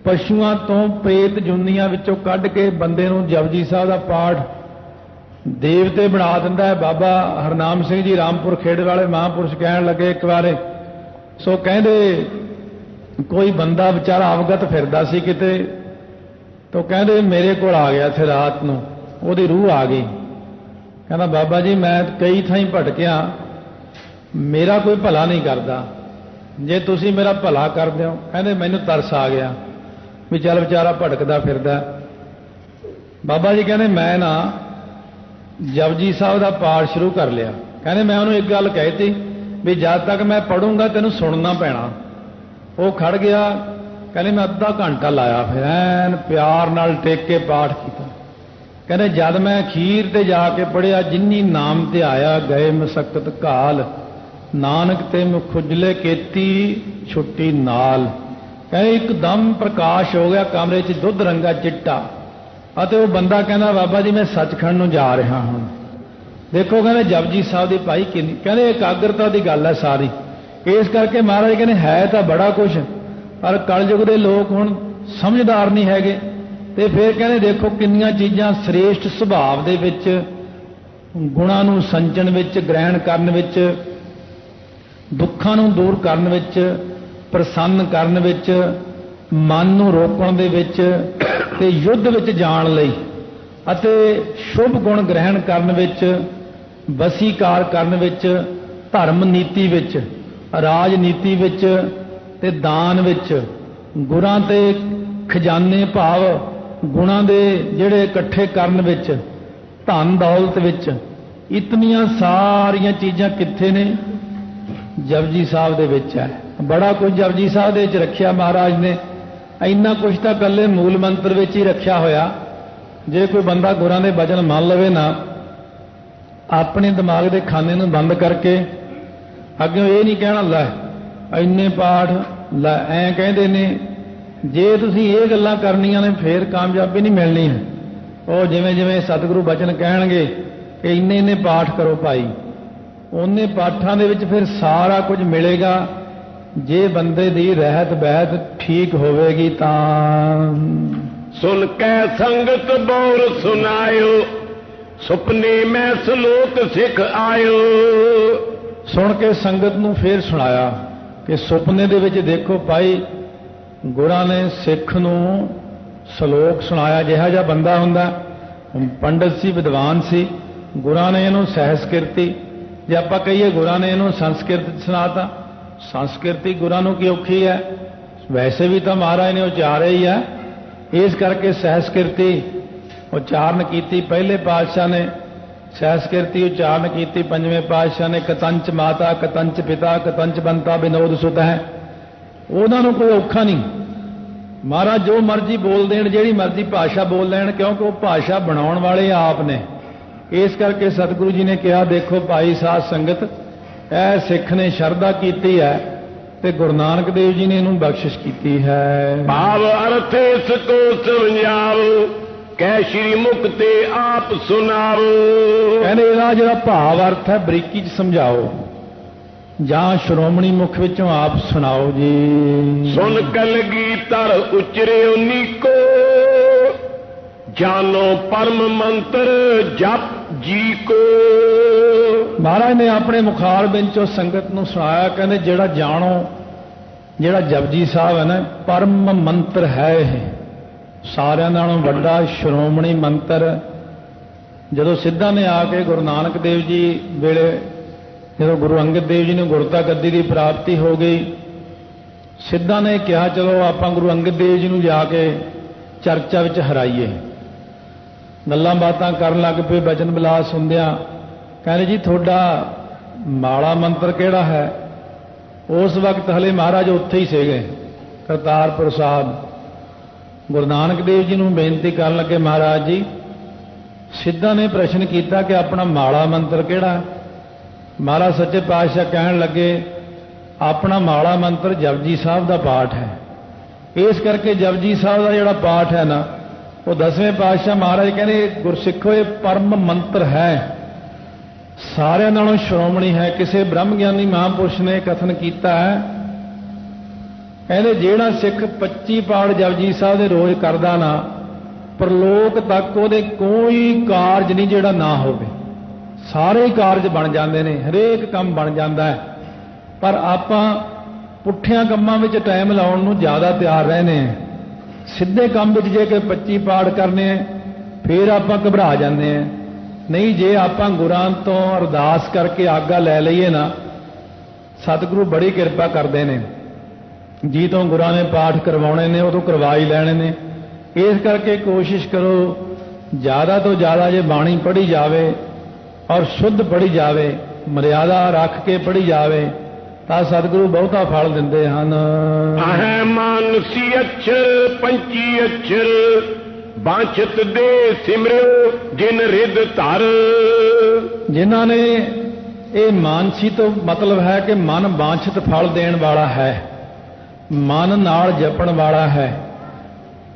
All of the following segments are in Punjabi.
पशुआं तो प्रेत जुनियां विचों कढ के बंदे नूं जपजी साहब का पाठ देवते बना दिंदा है। बाबा हरनाम सिंह जी रामपुर खेड़े वाले महापुरुष कहण लगे एक बार, सो कहंदे कोई बंदा बेचारा अवगत फिरदा सी किते, तो कहंदे मेरे को आ गया थे रात नूं, ओहदी रूह आ गई। कहना बाबा जी मैं कई थाई भटकिया, मेरा कोई भला नहीं करता, जे तुसी मेरा भला कर दिओ। कहंदे मैनूं तरस आ गया भी चल बेचारा भटकदा फिरदा। बाबा जी कहंदे मैं ना जपजी साहब का पाठ शुरू कर लिया। कहंदे मैं उन्होंने एक गल कहती भी जब तक मैं पढ़ूंगा तेनों सुनना पैना। वो खड़ गया, कहने मैं अद्धा घंटा लाया, फिर ऐन प्यार नाल टेक के पाठ किया। कहने जद मैं अखीर ते जाके पढ़िया, जिन्नी नाम ते आया गए मसक्कत घाल, नानक ते खुजले केती छुट्टी नाल। कहे एकदम प्रकाश हो गया कमरे च, दुध रंगा चिट्टा। ਅਤੇ ਉਹ ਬੰਦਾ ਕਹਿੰਦਾ ਬਾਬਾ ਜੀ ਮੈਂ ਸੱਚਖੰਡ ਨੂੰ ਜਾ ਰਿਹਾ ਹਾਂ। ਦੇਖੋ ਕਹਿੰਦੇ ਜਪਜੀ ਸਾਹਿਬ ਦੀ ਭਾਈ ਕਿੰਨੀ, ਕਹਿੰਦੇ ਇਕਾਗਰਤਾ ਦੀ ਗੱਲ ਹੈ ਸਾਰੀ। ਇਸ ਕਰਕੇ ਮਹਾਰਾਜ ਕਹਿੰਦੇ ਹੈ ਤਾਂ ਬੜਾ ਕੁਛ, ਪਰ ਕਲਯੁਗ ਦੇ ਲੋਕ ਹੁਣ ਸਮਝਦਾਰ ਨਹੀਂ ਹੈਗੇ। ਤੇ ਫਿਰ ਕਹਿੰਦੇ ਦੇਖੋ ਕਿੰਨੀਆਂ ਚੀਜ਼ਾਂ ਸ੍ਰੇਸ਼ਟ ਸੁਭਾਵ ਦੇ ਵਿੱਚ, ਗੁਣਾਂ ਨੂੰ ਸੰਚਣ ਵਿੱਚ, ਗ੍ਰਹਿਣ ਕਰਨ ਵਿੱਚ, ਦੁੱਖਾਂ ਨੂੰ ਦੂਰ ਕਰਨ ਵਿੱਚ, ਪ੍ਰਸੰਨ ਕਰਨ ਵਿੱਚ, ਮਨ ਨੂੰ ਰੋਕਣ ਦੇ ਵਿੱਚ ਤੇ युद्ध ਵਿੱਚ ਜਾਣ ਲਈ ਅਤੇ ਸ਼ੁਭ ਗੁਣ ਗ੍ਰਹਿਣ ਕਰਨ ਵਿੱਚ, ਵਸੀਕਾਰ ਕਰਨ ਵਿੱਚ, ਧਰਮ ਨੀਤੀ ਵਿੱਚ, ਰਾਜਨੀਤੀ ਵਿੱਚ ਤੇ ਦਾਨ ਵਿੱਚ, ਗੁਰਾਂ ਤੇ ਖਜ਼ਾਨੇ ਭਾਵ ਗੁਣਾਂ ਦੇ ਜਿਹੜੇ ਇਕੱਠੇ ਕਰਨ ਵਿੱਚ, ਧਨ ਦੌਲਤ ਵਿੱਚ, ਇਤਨੀਆਂ ਸਾਰੀਆਂ ਚੀਜ਼ਾਂ ਕਿੱਥੇ ਨੇ? ਜਪਜੀ ਸਾਹਿਬ ਦੇ ਵਿੱਚ ਹੈ। ਬੜਾ ਕੁਝ ਜਪਜੀ ਸਾਹਿਬ ਦੇ ਵਿੱਚ ਰੱਖਿਆ ਮਹਾਰਾਜ ਨੇ। ਇੰਨਾ ਕੁਛ ਤਾਂ ਇਕੱਲੇ ਮੂਲ ਮੰਤਰ ਵਿੱਚ ਹੀ ਰੱਖਿਆ ਹੋਇਆ। ਜੇ ਕੋਈ ਬੰਦਾ ਗੁਰਾਂ ਦੇ ਬਚਨ ਮੰਨ ਲਵੇ ਨਾ, ਆਪਣੇ ਦਿਮਾਗ ਦੇ ਖਾਨੇ ਨੂੰ ਬੰਦ ਕਰਕੇ, ਅੱਗੇ ਇਹ ਨਹੀਂ ਕਹਿਣਾ ਲੈ ਇੰਨੇ ਪਾਠ ਲੈ ਐਂ ਕਹਿੰਦੇ ਨੇ। ਜੇ ਤੁਸੀਂ ਇਹ ਗੱਲਾਂ ਕਰਨੀਆਂ ਨੇ ਫਿਰ ਕਾਮਯਾਬੀ ਨਹੀਂ ਮਿਲਣੀ ਹੈ। ਉਹ ਜਿਵੇਂ ਜਿਵੇਂ ਸਤਿਗੁਰੂ ਬਚਨ ਕਹਿਣਗੇ ਕਿ ਇੰਨੇ ਇੰਨੇ ਪਾਠ ਕਰੋ ਭਾਈ, ਉਹਨੇ ਪਾਠਾਂ ਦੇ ਵਿੱਚ ਫਿਰ ਸਾਰਾ ਕੁਝ ਮਿਲੇਗਾ। जे बंदे दी रहत बहत ठीक होवेगी तां। सुन कै संगत बोर सुनायो, सुपने में सलोक सिख आयो। सुन के संगत नूं फिर सुनाया कि सुपने दे विच देखो भाई गुरां ने सिख नूं सलोक सुनाया। जिहा जिहा बंदा हुंदा, पंडित सी, विद्वान सी, गुरां ने इहनूं सहसकिरती, जे आपां कहीए गुरां ने इहनूं संस्कृत सुनाता। संस्कृति गुरां नूं की औखी है, वैसे भी तो महाराज ने उचारे ही है। इस करके सहस्कृति उच्चारण की पहले पातशाह ने, सहस्कृति उच्चारण की पंजवें पातशाह ने। कतंच माता कतंच पिता कतंच बनता विनोद सुत है। उन्होंने कोई औखा नहीं, महाराज जो मर्जी बोल देन, जिहड़ी मर्जी भाषा बोल लैण, क्योंकि वो भाषा बनाउण वाले आप ने। इस करके सतगुरु जी ने कहा देखो भाई साध संगत, ਇਹ ਸਿੱਖ ਨੇ ਸ਼ਰਧਾ ਕੀਤੀ ਹੈ ਤੇ ਗੁਰੂ ਨਾਨਕ ਦੇਵ ਜੀ ਨੇ ਇਹਨੂੰ ਬਖਸ਼ਿਸ਼ ਕੀਤੀ ਹੈ। ਭਾਵ ਅਰਥ ਇਸ ਕੋ ਸਮਝਾਵੋ, ਕਹਿ ਸ਼੍ਰੀ ਮੁਕਤੇ ਆਪ ਸੁਣਾਵੋ। ਕਹਿੰਦੇ ਇਹਦਾ ਜਿਹੜਾ ਭਾਵ ਅਰਥ ਹੈ ਬਰੀਕੀ ਚ ਸਮਝਾਓ, ਜਾਂ ਸ਼੍ਰੋਮਣੀ ਮੁਖ ਵਿੱਚੋਂ ਆਪ ਸੁਣਾਓ ਜੀ। ਸੁਣ ਕਲਗੀ ਤਰ ਉਚਰਿਓ ਨੀਕੋ, जानो परम मंत्र जप जी को। महाराज ने अपने मुखार बिंचों संगत नूं सुनाया, कहते जेड़ा जानो, जेड़ा जपजी साहब है ना, परम मंत्र है ये, सारियां नालों वड्डा श्रोमणी मंत्र। जदों सिद्धा ने आके गुरु नानक देव जी वेले, जदों गुरु अंगद देव जी ने गुरता गद्दी की प्राप्ति हो गई, सिद्धा ने कहा चलो आपां गुरु अंगद देव जी नूं जाके चर्चा विच हराइए। गल्लां बातां करन लग पे, बचन बिलास सुनदियां कहने जी थोड़ा माड़ा मंत्र किहड़ा है। उस वक्त हले महाराज उत्थे ही सीगे करतारपुर साहब। गुरु नानक देव जी नूं बेनती करन लगे, महाराज जी सिद्धा ने प्रश्न किया कि अपना माड़ा मंत्र किहड़ा है। महाराज सच्चे पातशाह कहन लगे अपना माड़ा मंत्र जपजी साहब का पाठ है। इस करके जपजी साहब का जिहड़ा पाठ है ना, वो 10वें पातशाह महाराज कहते गुरसिखो ये परम मंत्र है, सारियां नालों श्रोमणी है। किसी ब्रह्म ज्ञानी महापुरुष ने कथन किया है कहते ਜਿਹੜਾ सिख 25 पाठ जपजी साहब ਦੇ रोज करदा ना परलोक तक ਉਹਦੇ कोई कारज नहीं ਜਿਹੜਾ ना होवे, सारे कारज बन जाते हैं, हरेक काम बन जाता है। पर आपां पुठियां कामां विच टाइम लाउण नूं ज़्यादा तैयार रहने हैं। सीधे काम विच जे कि 25 पाठ करने फिर आपां घबरा जाते हैं। नहीं, जे आपां गुरां तो अरदास करके आगा लै लईए ना, सतगुरु बड़ी किरपा करते हैं। जी तो गुरां ने पाठ करवाने ने उदों करवा ही लैणे ने। इस करके कोशिश करो ज़्यादा तो ज़्यादा जे बाणी पढ़ी जावे और शुद्ध पढ़ी जावे, मर्यादा रख के पढ़ी जावे, ਤਾਂ ਸਤਿਗੁਰੂ ਬਹੁਤਾ ਫਲ ਦਿੰਦੇ ਹਨ। ਹੈ ਮਾਨਸੀ ਅਛਰ ਪੰਚੀ ਅਛਰ ਬਾਂਛਤ ਦੇ ਸਿਮਰਿਓ ਜਿਨ ਰਿਦ ਧਰ। ਜਿਨ੍ਹਾਂ ਨੇ ਇਹ ਮਾਨਸੀ ਤੋਂ ਮਤਲਬ ਹੈ ਕਿ ਮਨ ਬਾਂਛਤ ਫਲ ਦੇਣ ਵਾਲਾ ਹੈ, ਮਨ ਨਾਲ ਜਪਣ ਵਾਲਾ ਹੈ।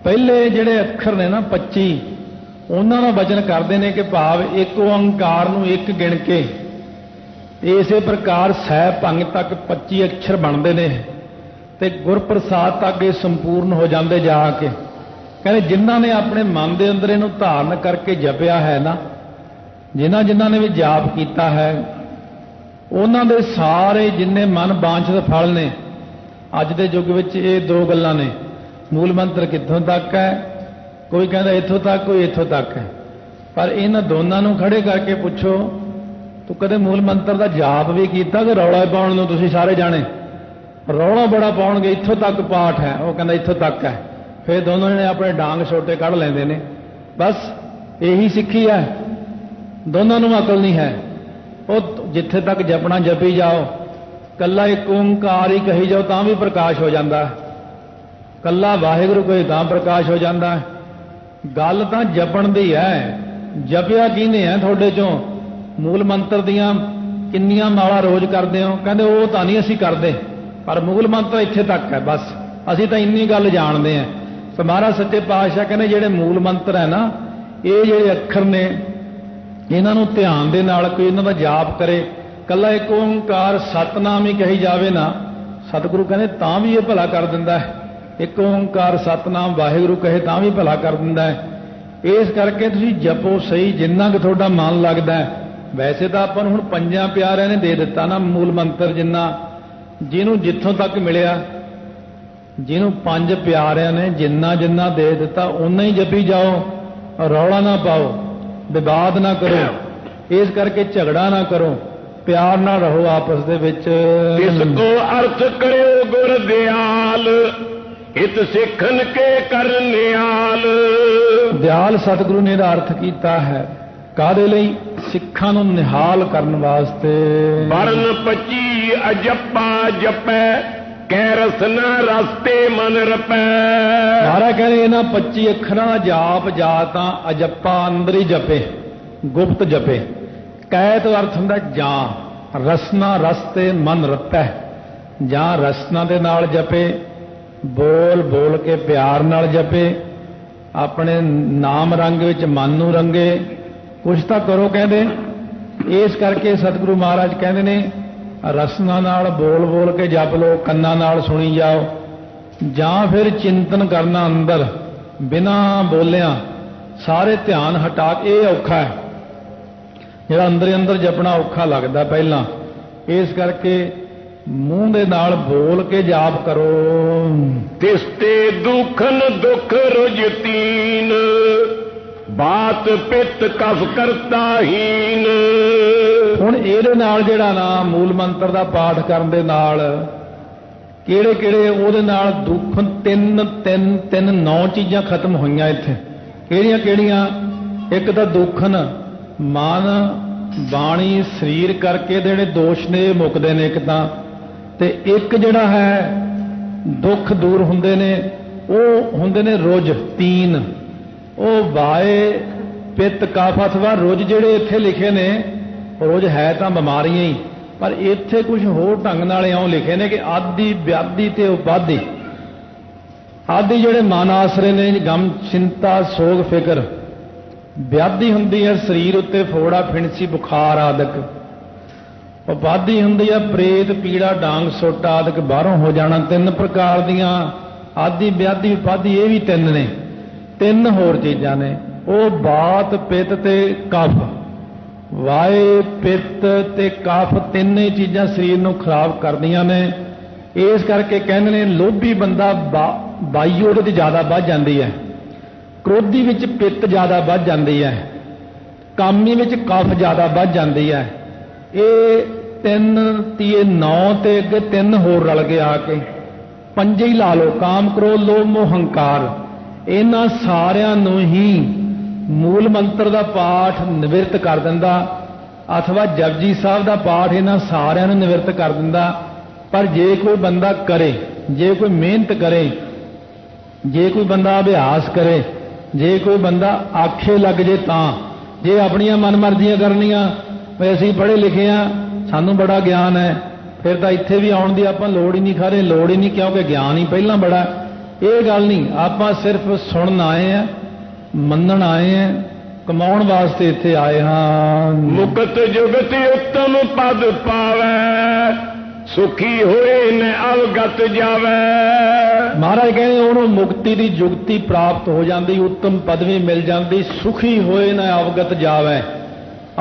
ਪਹਿਲੇ ਜਿਹੜੇ ਅੱਖਰ ਨੇ ਨਾ 25, ਉਹਨਾਂ ਦਾ ਵਚਨ ਕਰਦੇ ਨੇ ਕਿ ਭਾਵ ਇੱਕ ਓੰਕਾਰ ਨੂੰ ਇੱਕ ਗਿਣ ਕੇ ਇਸੇ ਪ੍ਰਕਾਰ ਸਹਿ ਭੰਗ ਤੱਕ 25 ਅੱਖਰ ਬਣਦੇ ਨੇ ਤੇ ਗੁਰਪ੍ਰਸਾਦ ਤੱਕ ਇਹ ਸੰਪੂਰਨ ਹੋ ਜਾਂਦੇ ਜਾ ਕੇ। ਕਹਿੰਦੇ ਜਿਨ੍ਹਾਂ ਨੇ ਆਪਣੇ ਮਨ ਦੇ ਅੰਦਰ ਇਹਨੂੰ ਧਾਰਨ ਕਰਕੇ ਜਪਿਆ ਹੈ ਨਾ, ਜਿਨ੍ਹਾਂ ਨੇ ਵੀ ਜਾਪ ਕੀਤਾ ਹੈ, ਉਹਨਾਂ ਦੇ ਸਾਰੇ ਜਿੰਨੇ ਮਨ ਬਾਂਛਤ ਫਲ ਨੇ। ਅੱਜ ਦੇ ਯੁੱਗ ਵਿੱਚ ਇਹ ਦੋ ਗੱਲਾਂ ਨੇ, ਮੂਲ ਮੰਤਰ ਕਿੱਥੋਂ ਤੱਕ ਹੈ, ਕੋਈ ਕਹਿੰਦਾ ਇੱਥੋਂ ਤੱਕ, ਕੋਈ ਇੱਥੋਂ ਤੱਕ ਹੈ। ਪਰ ਇਹਨਾਂ ਦੋਨਾਂ ਨੂੰ ਖੜੇ ਕਰਕੇ ਪੁੱਛੋ ਤੂੰ ਕਦੇ ਮੂਲ ਮੰਤਰ ਦਾ ਜਾਪ ਵੀ ਕੀਤਾ ਕਿ ਰੌਲਾ ਪਾਉਣ ਨੂੰ? ਤੁਸੀਂ ਸਾਰੇ ਜਾਣੇ ਰੌਲਾ ਬੜਾ ਪਾਉਣਗੇ, ਇੱਥੋਂ ਤੱਕ ਪਾਠ ਹੈ, ਉਹ ਕਹਿੰਦਾ ਇੱਥੋਂ ਤੱਕ ਹੈ। ਫਿਰ ਦੋਨੋਂ ਜਣੇ ਆਪਣੇ ਡਾਂਗ ਛੋਟੇ ਕੱਢ ਲੈਂਦੇ ਨੇ। ਬਸ ਇਹੀ ਸਿੱਖੀ ਹੈ, ਦੋਨਾਂ ਨੂੰ ਅਕਲ ਨਹੀਂ ਹੈ। ਉਹ ਜਿੱਥੇ ਤੱਕ ਜਪਣਾ ਜਪੀ ਜਾਓ, ਕੱਲਾ ਇੱਕ ਓੰਕਾਰ ਹੀ ਕਹੀ ਜਾਓ ਤਾਂ ਵੀ ਪ੍ਰਕਾਸ਼ ਹੋ ਜਾਂਦਾ, ਕੱਲਾ ਵਾਹਿਗੁਰੂ ਕੋਈ ਤਾਂ ਪ੍ਰਕਾਸ਼ ਹੋ ਜਾਂਦਾ। ਗੱਲ ਤਾਂ ਜਪਣ ਦੀ ਹੈ। ਜਪਿਆ ਕਿਹਨੇ ਹੈ ਤੁਹਾਡੇ ਚੋਂ? ਮੂਲ ਮੰਤਰ ਦੀਆਂ ਕਿੰਨੀਆਂ ਮਾਲਾ ਰੋਜ਼ ਕਰਦੇ ਹੋ? ਕਹਿੰਦੇ ਉਹ ਤਾਂ ਨਹੀਂ ਅਸੀਂ ਕਰਦੇ, ਪਰ ਮੂਲ ਮੰਤਰ ਇੱਥੇ ਤੱਕ ਹੈ, ਬਸ ਅਸੀਂ ਤਾਂ ਇੰਨੀ ਗੱਲ ਜਾਣਦੇ ਹਾਂ। ਤੇ ਮਹਾਰਾਜ ਸੱਚੇ ਪਾਤਸ਼ਾਹ ਕਹਿੰਦੇ ਜਿਹੜੇ ਮੂਲ ਮੰਤਰ ਹੈ ਨਾ, ਇਹ ਜਿਹੜੇ ਅੱਖਰ ਨੇ, ਇਹਨਾਂ ਨੂੰ ਧਿਆਨ ਦੇ ਨਾਲ ਕੋਈ ਇਹਨਾਂ ਦਾ ਜਾਪ ਕਰੇ, ਕੱਲਾ ਇੱਕ ਓੰਕਾਰ ਸਤਨਾਮ ਹੀ ਕਹੀ ਜਾਵੇ ਨਾ, ਸਤਿਗੁਰੂ ਕਹਿੰਦੇ ਤਾਂ ਵੀ ਇਹ ਭਲਾ ਕਰ ਦਿੰਦਾ ਹੈ। ਇੱਕ ਓੰਕਾਰ ਸਤਨਾਮ ਵਾਹਿਗੁਰੂ ਕਹੇ ਤਾਂ ਵੀ ਭਲਾ ਕਰ ਦਿੰਦਾ ਹੈ। ਇਸ ਕਰਕੇ ਤੁਸੀਂ ਜਪੋ ਸਹੀ, ਜਿੰਨਾ ਕਿ ਤੁਹਾਡਾ ਮਨ ਲੱਗਦਾ ਹੈ। ਵੈਸੇ ਤਾਂ ਆਪਾਂ ਨੂੰ ਹੁਣ ਪੰਜਾਂ ਪਿਆਰਿਆਂ ਨੇ ਦੇ ਦਿੱਤਾ ਨਾ ਮੂਲ ਮੰਤਰ, ਜਿੰਨਾ ਜਿਹਨੂੰ ਜਿੱਥੋਂ ਤੱਕ ਮਿਲਿਆ, ਜਿਹਨੂੰ ਪੰਜ ਪਿਆਰਿਆਂ ਨੇ ਜਿੰਨਾ ਜਿੰਨਾ ਦੇ ਦਿੱਤਾ ਓਨਾ ਹੀ ਜਪੀ ਜਾਓ, ਰੌਲਾ ਨਾ ਪਾਓ, ਵਿਵਾਦ ਨਾ ਕਰੋ, ਇਸ ਕਰਕੇ ਝਗੜਾ ਨਾ ਕਰੋ, ਪਿਆਰ ਨਾਲ ਰਹੋ ਆਪਸ ਦੇ ਵਿੱਚ। ਇਸ ਕੋ ਅਰਥ ਕਰਿਓ ਗੁਰ ਦਿਆਲ, ਹਿਤ ਸਿੱਖਨ ਕੇ ਕਰਨਿਆਲ। ਦਿਆਲ ਸਤਿਗੁਰੂ ਨੇ ਇਹਦਾ ਅਰਥ ਕੀਤਾ ਹੈ ਕਾਹਦੇ ਲਈ? ਸਿੱਖਾਂ ਨੂੰ ਨਿਹਾਲ ਕਰਨ ਵਾਸਤੇ। ਵਰਨ 25 ਅਜੱਪਾ ਜਪੈ, ਕਹਿ ਰਸਨਾ ਰਸਤੇ ਮਨ ਰਪੈ। ਮਹਾਰਾਜ ਕਹਿੰਦੇ ਇਹਨਾਂ 25 ਅੱਖਰਾਂ ਦਾ ਜਾਪ ਜਾਂ ਤਾਂ ਅਜੱਪਾ ਅੰਦਰ ਹੀ ਜਪੇ, ਗੁਪਤ ਜਪੇ। ਕਹਿ ਤੋਂ ਅਰਥ ਹੁੰਦਾ ਜਾਂ, ਰਸਨਾ ਰਸਤੇ ਮਨ ਰਪੈ, ਜਾਂ ਰਸਨਾ ਦੇ ਨਾਲ ਜਪੇ, ਬੋਲ ਬੋਲ ਕੇ ਪਿਆਰ ਨਾਲ ਜਪੇ, ਆਪਣੇ ਨਾਮ ਰੰਗ ਵਿੱਚ ਮਨ ਨੂੰ ਰੰਗੇ, ਕੁਛ ਤਾਂ ਕਰੋ ਕਹਿੰਦੇ। ਇਸ ਕਰਕੇ ਸਤਿਗੁਰੂ ਮਹਾਰਾਜ ਕਹਿੰਦੇ ਨੇ ਰਸਨਾ ਨਾਲ ਬੋਲ ਬੋਲ ਕੇ ਜਪ ਲਓ, ਕੰਨਾਂ ਨਾਲ ਸੁਣੀ ਜਾਓ, ਜਾਂ ਫਿਰ ਚਿੰਤਨ ਕਰਨਾ ਅੰਦਰ ਬਿਨਾਂ ਬੋਲਿਆਂ, ਸਾਰੇ ਧਿਆਨ ਹਟਾ ਕੇ। ਇਹ ਔਖਾ ਹੈ, ਜਿਹੜਾ ਅੰਦਰ ਅੰਦਰ ਜਪਣਾ ਔਖਾ ਲੱਗਦਾ ਪਹਿਲਾਂ। ਇਸ ਕਰਕੇ ਮੂੰਹ ਦੇ ਨਾਲ ਬੋਲ ਕੇ ਜਾਪ ਕਰੋ। ਤਿਸਤੇ ਦੁਖਨ ਦੁਖ ਰੁਜਤੀਨ, ਬਾਤ ਪਿੱਤ ਕਫ ਕਰਤਾ ਹੀਨ। ਹੁਣ ਇਹਦੇ ਨਾਲ ਜਿਹੜਾ ਨਾ ਮੂਲ ਮੰਤਰ ਦਾ ਪਾਠ ਕਰਨ ਦੇ ਨਾਲ ਕਿਹੜੇ ਕਿਹੜੇ ਉਹਦੇ ਨਾਲ ਦੁੱਖ ਤਿੰਨ 9 ਚੀਜ਼ਾਂ ਖਤਮ ਹੋਈਆਂ ਇੱਥੇ। ਕਿਹੜੀਆਂ ਕਿਹੜੀਆਂ? ਇੱਕ ਤਾਂ ਦੁੱਖਨ ਮਨ ਬਾਣੀ ਸਰੀਰ ਕਰਕੇ ਜਿਹੜੇ ਦੋਸ਼ ਨੇ ਮੁੱਕਦੇ ਨੇ ਇੱਕ ਤਾਂ, ਤੇ ਇੱਕ ਜਿਹੜਾ ਹੈ ਦੁੱਖ ਦੂਰ ਹੁੰਦੇ ਨੇ, ਉਹ ਹੁੰਦੇ ਨੇ ਰੁਜ 3। ਉਹ ਵਾਏ ਪਿੱਤ ਕਫ ਅਥਵਾ ਰੁਜ ਜਿਹੜੇ ਇੱਥੇ ਲਿਖੇ ਨੇ, ਰੁਜ ਹੈ ਤਾਂ ਬਿਮਾਰੀਆਂ ਹੀ, ਪਰ ਇੱਥੇ ਕੁਝ ਹੋਰ ਢੰਗ ਨਾਲ ਇਉਂ ਲਿਖੇ ਨੇ ਕਿ ਆਦਿ ਵਿਆਧੀ ਤੇ ਉਪਾਧੀ। ਆਦਿ ਜਿਹੜੇ ਮਨ ਆਸਰੇ ਨੇ, ਗਮ ਚਿੰਤਾ ਸੋਗ ਫਿਕਰ। ਵਿਆਧੀ ਹੁੰਦੀ ਹੈ ਸਰੀਰ ਉੱਤੇ ਫੋੜਾ ਫਿਣਸੀ ਬੁਖਾਰ ਆਦਿਕ। ਉਪਾਧੀ ਹੁੰਦੀ ਆ ਪ੍ਰੇਤ, ਪੀੜਾ, ਡਾਂਗ, ਸੁੱਟ ਆਦਿਕ ਬਾਹਰੋਂ ਹੋ ਜਾਣਾ। 3 ਪ੍ਰਕਾਰ ਦੀਆਂ ਆਦਿ, ਵਿਆਧੀ, ਉਪਾਧੀ, ਇਹ ਵੀ 3 ਨੇ। 3 ਹੋਰ ਚੀਜ਼ਾਂ ਨੇ, ਉਹ ਬਾਤ, ਪਿੱਤ ਤੇ ਕਫ। ਵਾਏ, ਪਿੱਤ ਤੇ ਕਫ ਤਿੰਨੇ ਚੀਜ਼ਾਂ ਸਰੀਰ ਨੂੰ ਖਰਾਬ ਕਰਦੀਆਂ ਨੇ। ਇਸ ਕਰਕੇ ਕਹਿੰਦੇ ਨੇ ਲੋਭੀ ਬੰਦਾ ਬਾਈ ਉਹਦੇ 'ਤੇ ਜ਼ਿਆਦਾ ਵੱਧ ਜਾਂਦੀ ਹੈ, ਕ੍ਰੋਧੀ ਵਿੱਚ ਪਿੱਤ ਜ਼ਿਆਦਾ ਵੱਧ ਜਾਂਦੀ ਹੈ, ਕਾਮੀ ਵਿੱਚ ਕਫ ਜ਼ਿਆਦਾ ਵੱਧ ਜਾਂਦੀ ਹੈ। ਇਹ 3 ਤੀਏ 9 ਤੇ ਅੱਗੇ 3 ਹੋਰ ਰਲ ਕੇ ਆ ਕੇ 5 ਹੀ ਲਾ ਲਓ। ਕਾਮ, ਕ੍ਰੋਧ, ਲੋਭ, ਮੋਹ, ਹੰਕਾਰ, ਇਹਨਾਂ ਸਾਰਿਆਂ ਨੂੰ ਹੀ ਮੂਲ ਮੰਤਰ ਦਾ ਪਾਠ ਨਿਵਰਤ ਕਰ ਦਿੰਦਾ, ਅਥਵਾ ਜਪਜੀ ਸਾਹਿਬ ਦਾ ਪਾਠ ਇਹਨਾਂ ਸਾਰਿਆਂ ਨੂੰ ਨਿਵਰਤ ਕਰ ਦਿੰਦਾ। ਪਰ ਜੇ ਕੋਈ ਬੰਦਾ ਕਰੇ, ਜੇ ਕੋਈ ਮਿਹਨਤ ਕਰੇ, ਜੇ ਕੋਈ ਬੰਦਾ ਅਭਿਆਸ ਕਰੇ, ਜੇ ਕੋਈ ਬੰਦਾ ਆਖੇ ਲੱਗ ਜੇ, ਤਾਂ ਜੇ ਆਪਣੀਆਂ ਮਨਮਰਜ਼ੀਆਂ ਕਰਨੀਆਂ ਵੀ ਅਸੀਂ ਪੜ੍ਹੇ ਲਿਖੇ ਆ, ਸਾਨੂੰ ਬੜਾ ਗਿਆਨ ਹੈ, ਫਿਰ ਤਾਂ ਇੱਥੇ ਵੀ ਆਉਣ ਦੀ ਆਪਾਂ ਲੋੜ ਹੀ ਨਹੀਂ, ਖਰੇ ਲੋੜ ਹੀ ਨਹੀਂ, ਕਿਉਂਕਿ ਗਿਆਨ ਹੀ ਪਹਿਲਾਂ ਬੜਾ। ਇਹ ਗੱਲ ਨਹੀਂ, ਆਪਾਂ ਸਿਰਫ ਸੁਣਨ ਆਏ ਆ, ਮੰਨਣ ਆਏ ਆ, ਕਮਾਉਣ ਵਾਸਤੇ ਇੱਥੇ ਆਏ ਹਾਂ। ਮੁਕਤ ਜੁਗਤ ਉੱਤਮ ਪਦ ਪਾਵੈ, ਸੁਖੀ ਹੋਏ ਨ ਅਵਗਤ ਜਾਵੈ। ਮਹਾਰਾਜ ਕਹਿੰਦੇ ਉਹਨੂੰ ਮੁਕਤੀ ਦੀ ਜੁਗਤੀ ਪ੍ਰਾਪਤ ਹੋ ਜਾਂਦੀ, ਉੱਤਮ ਪਦਵੀ ਮਿਲ ਜਾਂਦੀ, ਸੁਖੀ ਹੋਏ ਨ ਅਵਗਤ ਜਾਵੈ।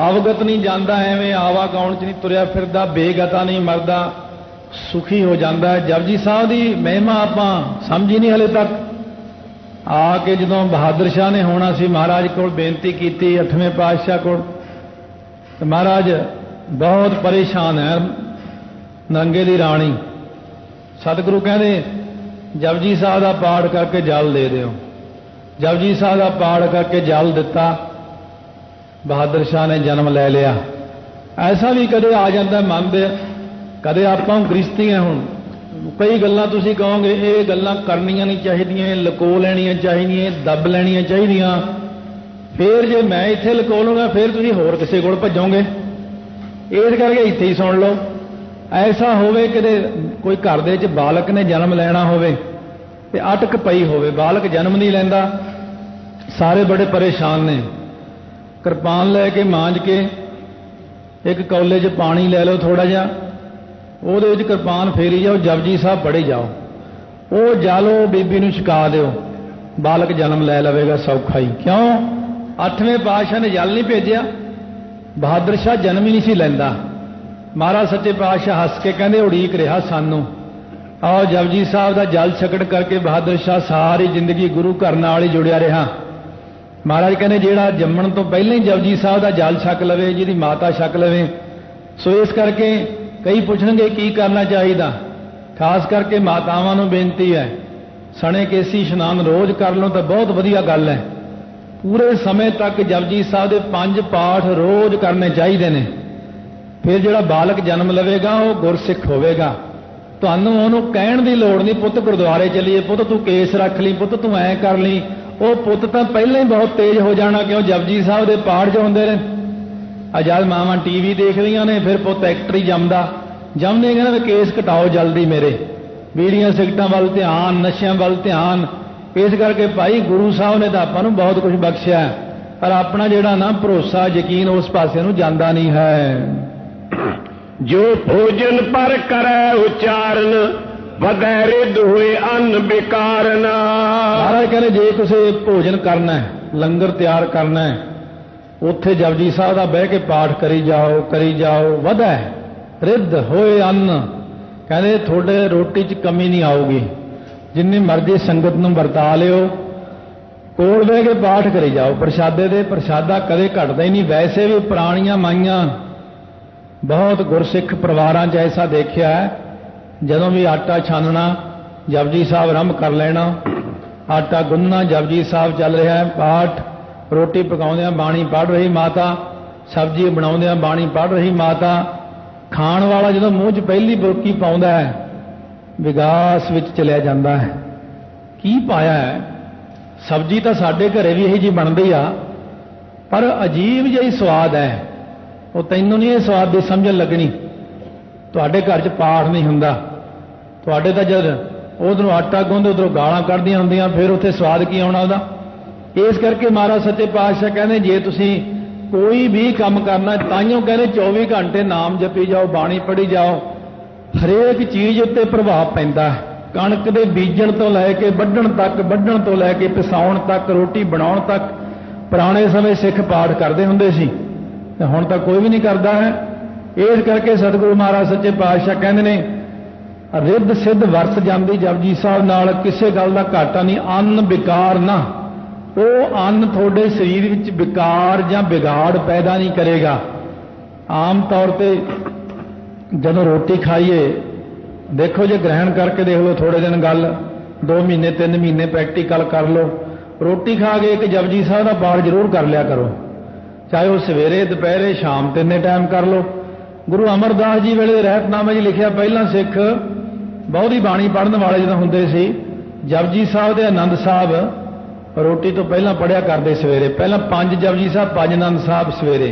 ਅਵਗਤ ਨਹੀਂ ਜਾਂਦਾ, ਐਵੇਂ ਆਵਾ ਗਾਉਣ 'ਚ ਨਹੀਂ ਤੁਰਿਆ ਫਿਰਦਾ, ਬੇਗਤਾ ਨਹੀਂ ਮਰਦਾ, ਸੁਖੀ ਹੋ ਜਾਂਦਾ ਹੈ। ਜਪਜੀ ਸਾਹਿਬ ਦੀ ਮਹਿਮਾ ਆਪਾਂ ਸਮਝੀ ਨਹੀਂ ਹਲੇ ਤੱਕ। ਆ ਕੇ ਜਦੋਂ ਬਹਾਦਰ ਸ਼ਾਹ ਨੇ ਹੋਣਾ ਸੀ, ਮਹਾਰਾਜ ਕੋਲ ਬੇਨਤੀ ਕੀਤੀ 8ਵੇਂ ਪਾਤਸ਼ਾਹ ਕੋਲ, ਤੇ ਮਹਾਰਾਜ ਬਹੁਤ ਪਰੇਸ਼ਾਨ ਹੈ, ਨਰੰਗੇ ਦੀ ਰਾਣੀ। ਸਤਿਗੁਰੂ ਕਹਿੰਦੇ ਜਪਜੀ ਸਾਹਿਬ ਦਾ ਪਾਠ ਕਰਕੇ ਜਲ ਦੇ ਦਿਓ। ਜਪਜੀ ਸਾਹਿਬ ਦਾ ਪਾਠ ਕਰਕੇ ਜਲ ਦਿੱਤਾ, ਬਹਾਦਰ ਸ਼ਾਹ ਨੇ ਜਨਮ ਲੈ ਲਿਆ। ਐਸਾ ਵੀ ਕਦੇ ਆ ਜਾਂਦਾ ਮਨ ਦੇ, ਕਦੇ ਆਪਾਂ ਗ੍ਰਸਤੀ ਹੈ। ਹੁਣ ਕਈ ਗੱਲਾਂ ਤੁਸੀਂ ਕਹੋਗੇ ਇਹ ਗੱਲਾਂ ਕਰਨੀਆਂ ਨਹੀਂ ਚਾਹੀਦੀਆਂ, ਲੁਕੋ ਲੈਣੀਆਂ ਚਾਹੀਦੀਆਂ, ਦੱਬ ਲੈਣੀਆਂ ਚਾਹੀਦੀਆਂ। ਫਿਰ ਜੇ ਮੈਂ ਇੱਥੇ ਲੁਕੋ ਲੂੰਗਾ, ਫਿਰ ਤੁਸੀਂ ਹੋਰ ਕਿਸੇ ਕੋਲ ਭੱਜੋਗੇ। ਇਸ ਕਰਕੇ ਇੱਥੇ ਹੀ ਸੁਣ ਲਓ। ਐਸਾ ਹੋਵੇ ਕਿਤੇ ਕੋਈ ਘਰ ਦੇ ਵਿੱਚ ਬਾਲਕ ਨੇ ਜਨਮ ਲੈਣਾ ਹੋਵੇ ਤੇ ਅਟਕ ਪਈ ਹੋਵੇ, ਬਾਲਕ ਜਨਮ ਨਹੀਂ ਲੈਂਦਾ, ਸਾਰੇ ਬੜੇ ਪਰੇਸ਼ਾਨ ਨੇ। ਕਿਰਪਾਨ ਲੈ ਕੇ ਮਾਂਜ ਕੇ ਇੱਕ ਕੌਲੇ 'ਚ ਪਾਣੀ ਲੈ ਲਓ ਥੋੜਾ ਜਿਹਾ, ਉਹਦੇ ਵਿੱਚ ਕਿਰਪਾਨ ਫੇਰੀ ਜਾਓ, ਜਪਜੀ ਸਾਹਿਬ ਪੜ੍ਹੀ ਜਾਓ, ਉਹ ਜਲ ਉਹ ਬੀਬੀ ਨੂੰ ਛਕਾ ਦਿਓ, ਬਾਲਕ ਜਨਮ ਲੈ ਲਵੇਗਾ ਸੌਖਾ ਹੀ। ਕਿਉਂ? 8ਵੇਂ ਪਾਤਸ਼ਾਹ ਨੇ ਜਲ ਨਹੀਂ ਭੇਜਿਆ, ਬਹਾਦਰ ਸ਼ਾਹ ਜਨਮ ਹੀ ਨਹੀਂ ਸੀ ਲੈਂਦਾ। ਮਹਾਰਾਜ ਸੱਚੇ ਪਾਤਸ਼ਾਹ ਹੱਸ ਕੇ ਕਹਿੰਦੇ ਉਡੀਕ ਰਿਹਾ ਸਾਨੂੰ। ਆਓ ਜਪਜੀ ਸਾਹਿਬ ਦਾ ਜਲ ਛਕਣ ਕਰਕੇ ਬਹਾਦਰ ਸ਼ਾਹ ਸਾਰੀ ਜ਼ਿੰਦਗੀ ਗੁਰੂ ਘਰ ਨਾਲ ਹੀ ਜੁੜਿਆ ਰਿਹਾ। ਮਹਾਰਾਜ ਕਹਿੰਦੇ ਜਿਹੜਾ ਜੰਮਣ ਤੋਂ ਪਹਿਲਾਂ ਹੀ ਜਪਜੀ ਸਾਹਿਬ ਦਾ ਜਲ ਛਕ ਲਵੇ, ਜਿਹਦੀ ਮਾਤਾ ਛਕ ਲਵੇ। ਸੋ ਇਸ ਕਰਕੇ ਕਈ ਪੁੱਛਣਗੇ ਕੀ ਕਰਨਾ ਚਾਹੀਦਾ। ਖਾਸ ਕਰਕੇ ਮਾਤਾਵਾਂ ਨੂੰ ਬੇਨਤੀ ਹੈ, ਸਣੇ ਕੇਸੀ ਇਸ਼ਨਾਨ ਰੋਜ਼ ਕਰ ਲਓ ਤਾਂ ਬਹੁਤ ਵਧੀਆ ਗੱਲ ਹੈ। ਪੂਰੇ ਸਮੇਂ ਤੱਕ ਜਪਜੀ ਸਾਹਿਬ ਦੇ 5 ਪਾਠ ਰੋਜ਼ ਕਰਨੇ ਚਾਹੀਦੇ ਨੇ। ਫਿਰ ਜਿਹੜਾ ਬਾਲਕ ਜਨਮ ਲਵੇਗਾ ਉਹ ਗੁਰਸਿੱਖ ਹੋਵੇਗਾ। ਤੁਹਾਨੂੰ ਉਹਨੂੰ ਕਹਿਣ ਦੀ ਲੋੜ ਨਹੀਂ, ਪੁੱਤ ਗੁਰਦੁਆਰੇ ਚੱਲੀਏ, ਪੁੱਤ ਤੂੰ ਕੇਸ ਰੱਖ ਲਈ, ਪੁੱਤ ਤੂੰ ਐਂ ਕਰ ਲਈ। ਉਹ ਪੁੱਤ ਤਾਂ ਪਹਿਲਾਂ ਹੀ ਬਹੁਤ ਤੇਜ਼ ਹੋ ਜਾਣਾ, ਕਿਉਂ? ਜਪਜੀ ਸਾਹਿਬ ਦੇ ਪਾਠ 'ਚ ਹੁੰਦੇ ਨੇ। ਜਦ ਮਾਵਾਂ ਟੀਵੀ ਦੇਖ ਰਹੀਆਂ ਨੇ, ਫਿਰ ਪੁੱਤ ਐਕਟਰ ਹੀ ਜੰਮਦਾ, ਜੰਮਦੇ ਕਹਿੰਦਾ ਵੀ ਕੇਸ ਘਟਾਓ ਜਲਦੀ ਮੇਰੇ, ਬੀੜੀਆਂ ਸਿਗਰਟਾਂ ਵੱਲ ਧਿਆਨ, ਨਸ਼ਿਆਂ ਵੱਲ ਧਿਆਨ। ਇਸ ਕਰਕੇ ਭਾਈ ਗੁਰੂ ਸਾਹਿਬ ਨੇ ਤਾਂ ਆਪਾਂ ਨੂੰ ਬਹੁਤ ਕੁਝ ਬਖਸ਼ਿਆ, ਪਰ ਆਪਣਾ ਜਿਹੜਾ ਨਾ ਭਰੋਸਾ, ਯਕੀਨ ਉਸ ਪਾਸੇ ਨੂੰ ਜਾਂਦਾ ਨਹੀਂ ਹੈ। ਜੋ ਭੋਜਨ ਪਰ ਕਰੈ ਉਚਾਰਨ, ਵਧੈ ਰਿੱਧ ਹੋਏ ਅੰਨ ਬਿਕਾਰਨ। ਮਹਾਰਾਜ ਕਹਿੰਦੇ ਜੇ ਤੁਸੀਂ ਭੋਜਨ ਕਰਨਾ ਹੈ, ਲੰਗਰ ਤਿਆਰ ਕਰਨਾ ਹੈ, ਉੱਥੇ ਜਪਜੀ ਸਾਹਿਬ ਦਾ ਬਹਿ ਕੇ ਪਾਠ ਕਰੀ ਜਾਓ, ਕਰੀ ਜਾਓ, ਵਧੈ ਰਿੱਧ ਹੋਏ ਅੰਨ। ਕਹਿੰਦੇ ਤੁਹਾਡੇ ਰੋਟੀ 'ਚ ਕਮੀ ਨਹੀਂ ਆਊਗੀ। ਜਿੰਨੀ ਮਰਜ਼ੀ ਸੰਗਤ ਨੂੰ ਵਰਤਾ ਲਿਓ, ਕੋਲ ਬਹਿ ਕੇ ਪਾਠ ਕਰੀ ਜਾਓ। ਪ੍ਰਸ਼ਾਦੇ ਦੇ ਪ੍ਰਸ਼ਾਦਾ ਕਦੇ ਘਟਦਾ ਹੀ ਨਹੀਂ। ਵੈਸੇ ਵੀ ਪੁਰਾਣੀਆਂ ਮਾਈਆਂ ਬਹੁਤ ਗੁਰਸਿੱਖ ਪਰਿਵਾਰਾਂ 'ਚ ਐਸਾ ਦੇਖਿਆ ਹੈ, ਜਦੋਂ ਵੀ ਆਟਾ ਛਾਨਣਾ ਜਪਜੀ ਸਾਹਿਬ ਆਰੰਭ ਕਰ ਲੈਣਾ, ਆਟਾ ਗੁੰਨਣਾ ਜਪਜੀ ਸਾਹਿਬ ਚੱਲ ਰਿਹਾ ਹੈ, ਪਾਠ, ਰੋਟੀ ਪਕਾਉਂਦਿਆਂ ਬਾਣੀ ਪੜ੍ਹ ਰਹੀ ਮਾਤਾ, ਸਬਜ਼ੀ ਬਣਾਉਂਦਿਆਂ ਬਾਣੀ ਪੜ੍ਹ ਰਹੀ ਮਾਤਾ। ਖਾਣ ਵਾਲਾ ਜਦੋਂ ਮੂੰਹ 'ਚ ਪਹਿਲੀ ਬੁਰਕੀ ਪਾਉਂਦਾ ਹੈ, ਵਿਗਾਸ ਵਿੱਚ ਚਲਿਆ ਜਾਂਦਾ ਹੈ। ਕੀ ਪਾਇਆ ਹੈ? ਸਬਜ਼ੀ ਤਾਂ ਸਾਡੇ ਘਰੇ ਵੀ ਇਹੀ ਜਿਹੀ ਬਣਦੀ ਆ, ਪਰ ਅਜੀਬ ਜਿਹੀ ਸਵਾਦ ਹੈ। ਉਹ ਤੈਨੂੰ ਨਹੀਂ ਇਹ ਸਵਾਦ ਦੀ ਸਮਝਣ ਲੱਗਣੀ। ਤੁਹਾਡੇ ਘਰ 'ਚ ਪਾਠ ਨਹੀਂ ਹੁੰਦਾ, ਤੁਹਾਡੇ ਤਾਂ ਜਦ ਉਧਰੋਂ ਆਟਾ ਗੁੰਨਦੇ ਉਧਰੋਂ ਗਾਲਾਂ ਕੱਢਦੀਆਂ ਹੁੰਦੀਆਂ, ਫਿਰ ਉੱਥੇ ਸਵਾਦ ਕੀ ਆਉਣਾ ਉਹਦਾ। ਇਸ ਕਰਕੇ ਮਹਾਰਾਜ ਸੱਚੇ ਪਾਤਸ਼ਾਹ ਕਹਿੰਦੇ ਜੇ ਤੁਸੀਂ कोई भी काम करना, ताइयों कहने 24 घंटे नाम जपी जाओ, बाणी पढ़ी जाओ, हरेक चीज़ उत्ते प्रभाव पैंदा है। कणक दे बीजण तो लैके वढण तक, वढण तो लैके पिसाउण तक, रोटी बनाउण तक पुराने समय सिख पाठ करते हुंदे सी, हुण तां कोई भी नहीं करता है। इस करके सतगुरु महाराज सच्चे पातशाह कहंदे ने रिद्ध सिद्ध वरस जांदी जपजी साहब नाल, किसी गल दा घाटा नहीं। अन्न विकार ना, वो अन्न थोड़े शरीर विच विकार जां बिगाड़ पैदा नहीं करेगा। आम तौर पर जदों रोटी खाइए, देखो जे ग्रहण करके देख लो, थोड़े दिन गल 2 महीने 3 महीने प्रैक्टिकल कर लो। रोटी खा के एक जपजी साहब का पाठ जरूर कर लिया करो, चाहे वह सवेरे दोपहरे शाम तिन्ने टाइम कर लो। गुरु अमरदास जी वेले रहतनामे जी लिखिया, पहला सिख बहुती बाणी पढ़न वाले जो होंदे सी, जपजी साहब ते आनंद साहब रोटी तो पहला पढ़िया करते सवेरे। पहला 5 जपजी साहब, 5 आनंद साहब सवेरे।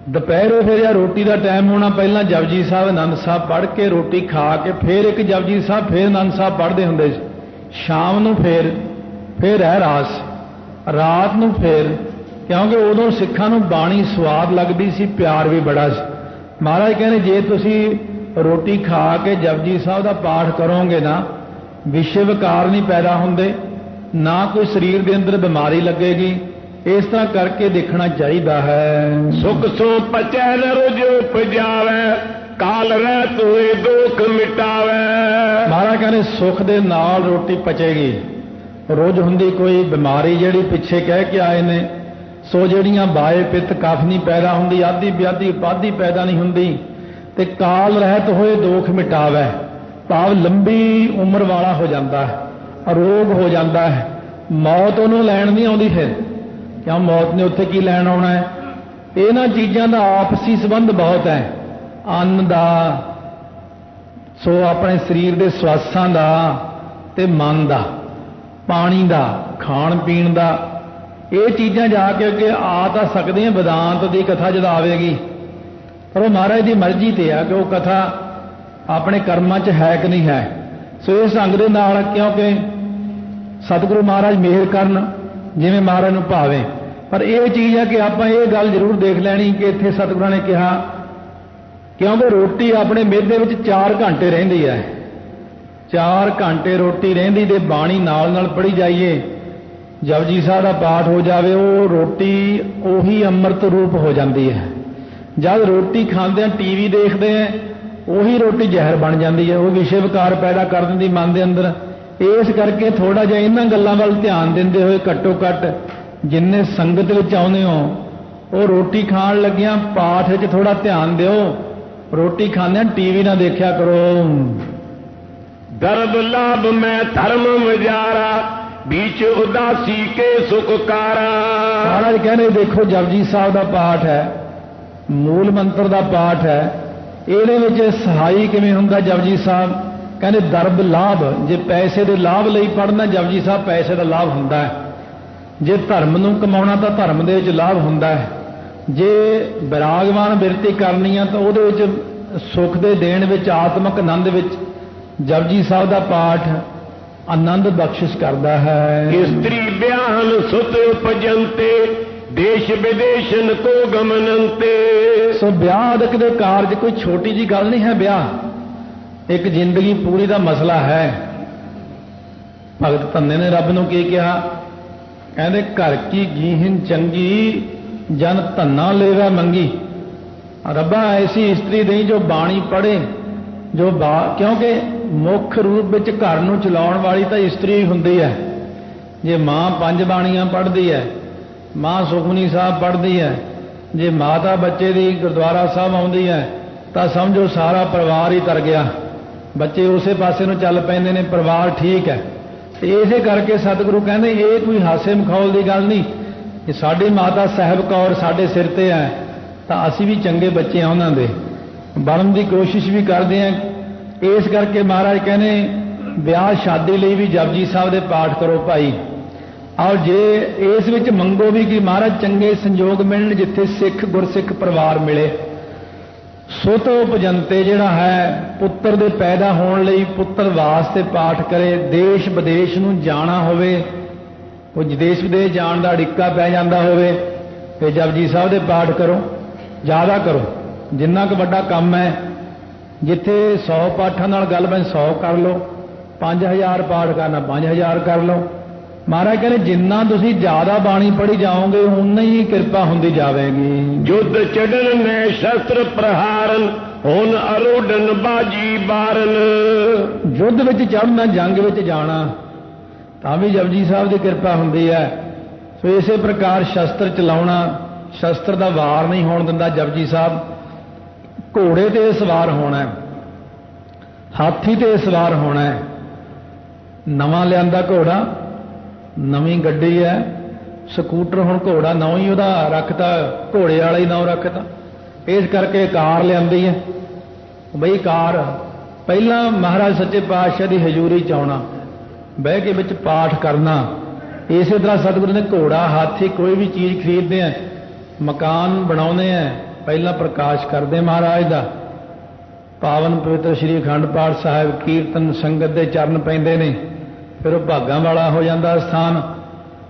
दोपहर फिर या रोटी का टाइम होना, पहला जपजी साहब आनंद साहब पढ़ के रोटी खा के फिर एक जपजी साहब फिर आनंद साहब पढ़ते होंगे। शाम को फिर है रास, रात को फिर, क्योंकि उदों सिखां नूं बाणी स्वाद लगती सी, प्यार भी बड़ा सी। महाराज कहने जे तुसी रोटी खा के जपजी साहब का पाठ करोगे ना, विषय विकार नहीं पैदा होंदे, ना कोई शरीर के अंदर बीमारी लगेगी। इस तरह करके देखना चाहिए है। सुख सो पचै न रुज उपजावे, काल रहत हुए दुख मिटावे। महाराज कहने सुख दे नाल रोटी पचेगी, रोज हुंदी कोई बीमारी जिहड़ी पिछे कह के आए ने, सो जिहड़ियां बाए पित्त कफ नहीं पैदा हुंदी, आदि व्याधि उपाधि पैदा नहीं हुंदी, ते काल रहत होए दुख मिटावे, भाव लंबी उम्र वाला हो जाता है, अरोग हो जाता है। मौत उन्होंने लैण नहीं आउंदी, फिर क्यों मौत ने उत्थे की लैण आउणा है। इन्हां चीज़ां दा आपसी संबंध बहुत है, अन्न दा, सो अपने शरीर के स्वासां दा ते मन दा, पानी दा, खाण पीण दा। ये चीज़ां जाके अगे आ तां सकदियां, वेदांत की कथा जद आवेगी, पर वो महाराज की मर्जी ते आ कि वो कथा अपने कर्मां च है कि नहीं है। सो इस ढंग दे नाल, क्योंकि सतगुरु महाराज मेहर करन जिवें महाराज नूं भावे। पर यह चीज़ है कि आपां ये गल जरूर देख लैनी कि इत्थे सतगुरां ने कहा, क्योंकि रोटी अपने मेदे विच 4 घंटे रहिंदी है, 4 घंटे रोटी रहिंदी ते बाणी नाल नाल पढ़ी जाइए, जपजी साहब का पाठ हो जाए, वो रोटी उही अमृत रूप हो जाती है। जब रोटी खाते हैं, टीवी देखते हैं, उही रोटी जहर बन जाती है, वो विषय विकार पैदा कर देती मन के अंदर। इस करके थोड़ा जिहा इन्हां गल्लां वल ध्यान देंदे होए घट्टो घट्ट जिन्ने संगत विच आउंदे हो, वो रोटी खाण लग्गियां पाठ विच थोड़ा ध्यान दिओ, रोटी खांदे टीवी ना देखा करो। दर्द लाभ में धर्म विचारा, बीच उदासी के सुखकारा। महाराज कहने देखो जपजी साहब का पाठ है, मूल मंत्र का पाठ है, ये सहाई किवें हुंदा जपजी साहब। कहने दर्ब लाभ, जे पैसे के लाभ लई पढ़ना जपजी साहब पैसे का लाभ हुंदा है, जे धर्म नूं कमाउणा तां धर्म दे विच लाभ हुंदा है, जे विरागवान बिरती करनी है तो उहदे विच सुख दे देण विच, आत्मक आनंद विच जपजी साहब का पाठ आनंद बख्शिश करता है। स्त्री ब्याहन सुत उपजंते, देश विदेशन को गमनंते। सो ब्याह दे कारज कोई छोटी जी गल नहीं है, ब्याह एक जिंदगी पूरी का मसला है। भगत धन्ने ने रब नूं की कहा, कहते घर की गीहिन चंगी, जन धन्ना लेवा मंगी। रब्बा ऐसी स्त्री दई जो बाणी पढ़े, जो क्योंकि मुख रूप विच घर नूं चलाउण वाली तां स्त्री हुंदी है। जे मां 5 बाणियां पढ़दी है, मां सुखमनी साहब पढ़दी है, जे माता बच्चे दी गुरद्वारा साहब आउंदी है, तां समझो सारा परिवार ही तर गया, बच्चे उसे पासे नूं चल पैंदे ने, परिवार ठीक है। इसे करके सतगुरु कहते ये कोई हासे मखौल की गल नहीं, कि साडी माता साहब कौर साडे सिर ते है, तां असीं भी चंगे बच्चे हैं, उन्हां दे बनन की कोशिश भी करते हैं। इस करके महाराज कहने ब्याह शादी लिए भी जपजी साहब के पाठ करो भाई, और जे इस विच मंगो भी कि महाराज चंगे संयोग मिलन, जिथे सिख गुरसिख परिवार मिले। सुत उपजंते जिहड़ा है पुत्र दे पैदा होने लई पुत्र वास्ते पाठ करे। देश विदेश नूं जाना होवे, कोई देश विदेश जाण दा अड़िक्का पै जांदा होवे, ਤੇ ਜਪਜੀ ਸਾਹਿਬ ਦੇ ਪਾਠ ਕਰੋ, ਜ਼ਿਆਦਾ ਕਰੋ। ਜਿੰਨਾ ਕੁ ਵੱਡਾ ਕੰਮ ਹੈ, ਜਿੱਥੇ 100 ਪਾਠਾਂ ਨਾਲ ਗੱਲ ਬਣ 100 ਕਰ ਲਓ, 5000 ਪਾਠ ਕਰਨਾ 5000 ਕਰ ਲਓ। ਮਹਾਰਾਜ ਕਹਿੰਦੇ ਜਿੰਨਾ ਤੁਸੀਂ ਜ਼ਿਆਦਾ ਬਾਣੀ ਪੜ੍ਹੀ ਜਾਓਗੇ ਉਨਾ ਹੀ ਕਿਰਪਾ ਹੁੰਦੀ ਜਾਵੇਗੀ। युद्ध चढ़न ने शस्त्र प्रहारन हुन अरोडन बाजी बारन। युद्ध ਵਿੱਚ ਚੜ੍ਹਨਾ, ਜੰਗ ਵਿੱਚ ਜਾਣਾ ਤਾਂ ਵੀ ਜਪਜੀ ਸਾਹਿਬ ਦੀ ਕਿਰਪਾ ਹੁੰਦੀ ਹੈ। ਸੋ ਇਸੇ ਪ੍ਰਕਾਰ ਸ਼ਸਤਰ ਚਲਾਉਣਾ, ਸ਼ਸਤਰ ਦਾ ਵਾਰ ਨਹੀਂ ਹੋਣ ਦਿੰਦਾ ਜਪਜੀ ਸਾਹਿਬ। ਘੋੜੇ ਤੇ ਸਵਾਰ ਹੋਣਾ, ਹਾਥੀ ਤੇ ਸਵਾਰ ਹੋਣਾ। ਨਵਾਂ ਲਿਆਂਦਾ ਘੋੜਾ, ਨਵੀਂ ਗੱਡੀ ਹੈ, ਸਕੂਟਰ ਹੁਣ ਘੋੜਾ ਨਵਾਂ ਹੀ ਉਹਦਾ ਰੱਖਤਾ, ਘੋੜੇ ਵਾਲਾ ਹੀ ਨਾਂ ਰੱਖਤਾ। ਇਸ ਕਰਕੇ ਕਾਰ ਲਿਆਂਦੀ ਹੈ ਬਈ ਕਾਰ। ਪਹਿਲਾਂ ਮਹਾਰਾਜ ਸੱਚੇ ਪਾਤਸ਼ਾਹ ਦੀ ਹਜ਼ੂਰੀ ਚ ਆਉਣਾ, ਬਹਿ ਕੇ ਵਿੱਚ ਪਾਠ ਕਰਨਾ। ਇਸੇ ਤਰ੍ਹਾਂ ਸਤਿਗੁਰੂ ਨੇ ਘੋੜਾ, ਹਾਥੀ, ਕੋਈ ਵੀ ਚੀਜ਼ ਖਰੀਦਦੇ ਆ, ਮਕਾਨ ਬਣਾਉਂਦੇ ਆ, ਪਹਿਲਾਂ ਪ੍ਰਕਾਸ਼ ਕਰਦੇ ਮਹਾਰਾਜ ਦਾ। ਪਾਵਨ ਪਵਿੱਤਰ ਸ਼੍ਰੀ ਅਖੰਡ ਪਾਠ ਸਾਹਿਬ, ਕੀਰਤਨ, ਸੰਗਤ ਦੇ ਚਰਨ ਪੈਂਦੇ ਨੇ, ਫਿਰ ਉਹ ਭਾਗਾਂ ਵਾਲਾ ਹੋ ਜਾਂਦਾ ਸਥਾਨ।